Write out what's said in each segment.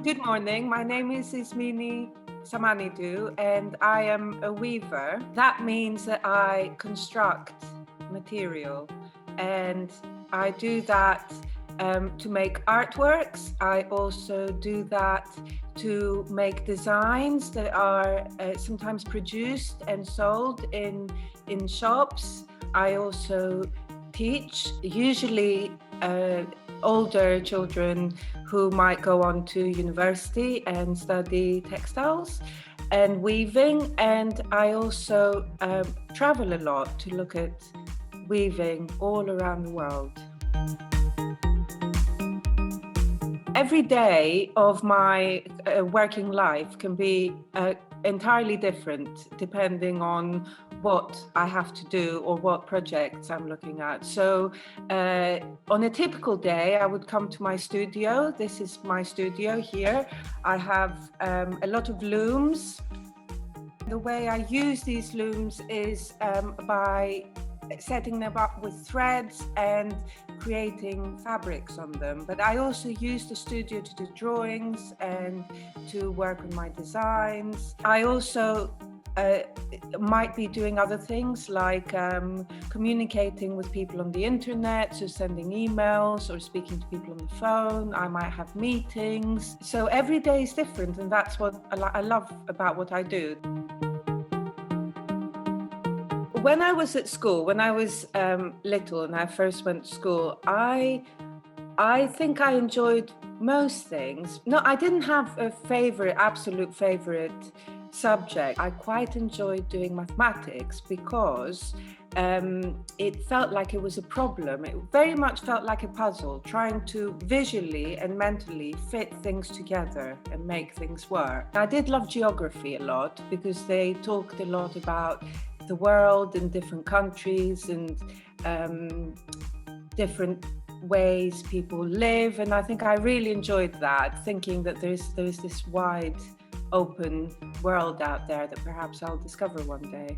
Good morning. My name is Ismini Samanidou and I am a weaver. That means that I construct material and I do that to make artworks. I also do that to make designs that are sometimes produced and sold in shops. I also teach, usually older children who might go on to university and study textiles and weaving. And I also travel a lot to look at weaving all around the world. Every day of my working life can be entirely different depending on what I have to do or what projects I'm looking at. So on a typical day, I would come to my studio. This is my studio here. I have a lot of looms. The way I use these looms is by setting them up with threads and creating fabrics on them. But I also use the studio to do drawings and to work on my designs. I also might be doing other things like communicating with people on the internet, so sending emails or speaking to people on the phone. I might have meetings. So every day is different, and that's what I love about what I do. When I was at school, when I was little and I first went to school, I think I enjoyed most things. No, I didn't have a absolute favorite subject. I quite enjoyed doing mathematics because it felt like it was a problem. It very much felt like a puzzle, trying to visually and mentally fit things together and make things work. I did love geography a lot because they talked a lot about the world and different countries and different ways people live, and I think I really enjoyed that, thinking that there's this wide open world out there that perhaps I'll discover one day.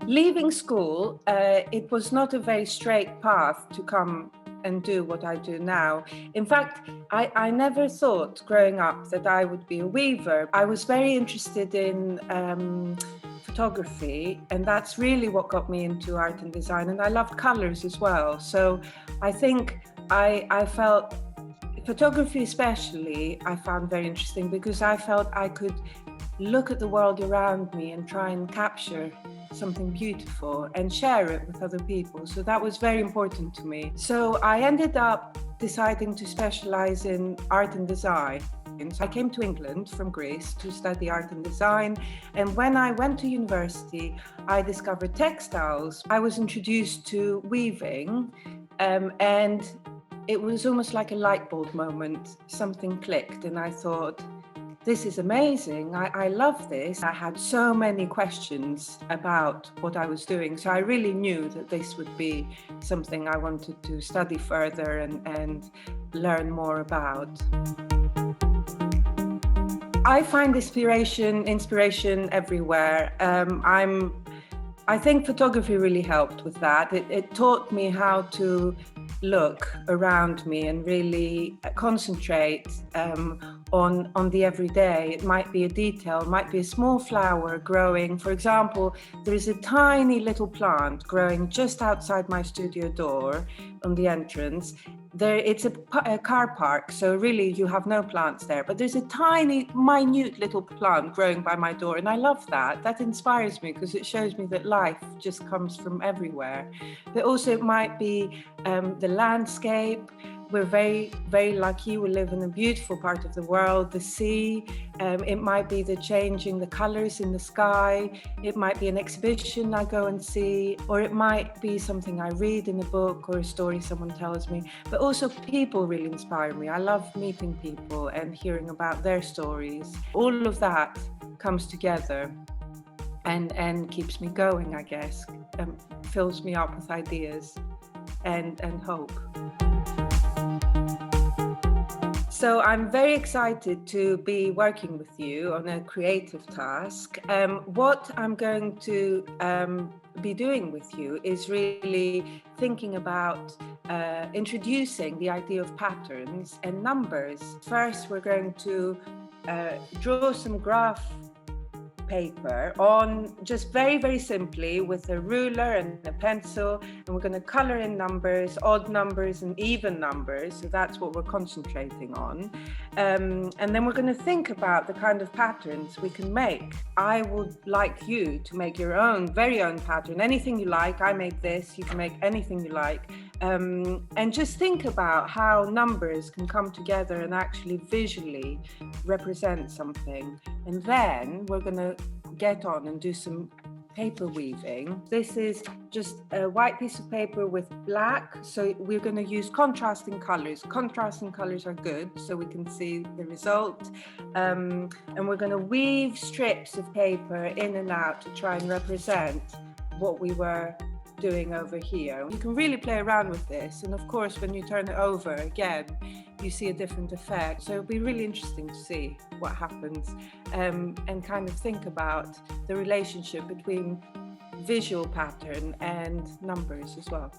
Leaving school, it was not a very straight path to come and do what I do now. In fact, I never thought growing up that I would be a weaver. I was very interested in photography, and that's really what got me into art and design, and I loved colors as well. So I think I felt photography especially I found very interesting because I felt I could look at the world around me and try and capture something beautiful and share it with other people. So that was very important to me. So I ended up deciding to specialize in art and design. So I came to England from Greece to study art and design. And when I went to university, I discovered textiles. I was introduced to weaving, and it was almost like a light bulb moment. Something clicked and I thought, this is amazing. I love this. I had so many questions about what I was doing. So I really knew that this would be something I wanted to study further and learn more about. I find inspiration everywhere. I think photography really helped with that. It taught me how to look around me and really concentrate on the everyday. It might be a detail, it might be a small flower growing. For example, there is a tiny little plant growing just outside my studio door on the entrance. It's a car park, so really you have no plants there, but there's a tiny, minute little plant growing by my door, and I love that. That inspires me because it shows me that life just comes from everywhere. But also it might be the landscape. We're very, very lucky. We live in a beautiful part of the world, the sea. It might be the changing the colors in the sky. It might be an exhibition I go and see, or it might be something I read in a book or a story someone tells me. But also people really inspire me. I love meeting people and hearing about their stories. All of that comes together and keeps me going, I guess, fills me up with ideas and hope. So I'm very excited to be working with you on a creative task. What I'm going to be doing with you is really thinking about introducing the idea of patterns and numbers. First, we're going to draw some graph paper on just very, very simply with a ruler and a pencil, and we're going to color in numbers, odd numbers and even numbers. So that's what we're concentrating on. And then we're going to think about the kind of patterns we can make. I would like you to make your own, very own pattern, anything you like. I made this, you can make anything you like. And just think about how numbers can come together and actually visually represent something. And then we're going to get on and do some paper weaving. This is just a white piece of paper with black. So we're going to use contrasting colors. Contrasting colors are good, so we can see the result. And we're going to weave strips of paper in and out to try and represent what we were doing over here. You can really play around with this, and of course when you turn it over again you see a different effect, so it'll be really interesting to see what happens, and kind of think about the relationship between visual pattern and numbers as well.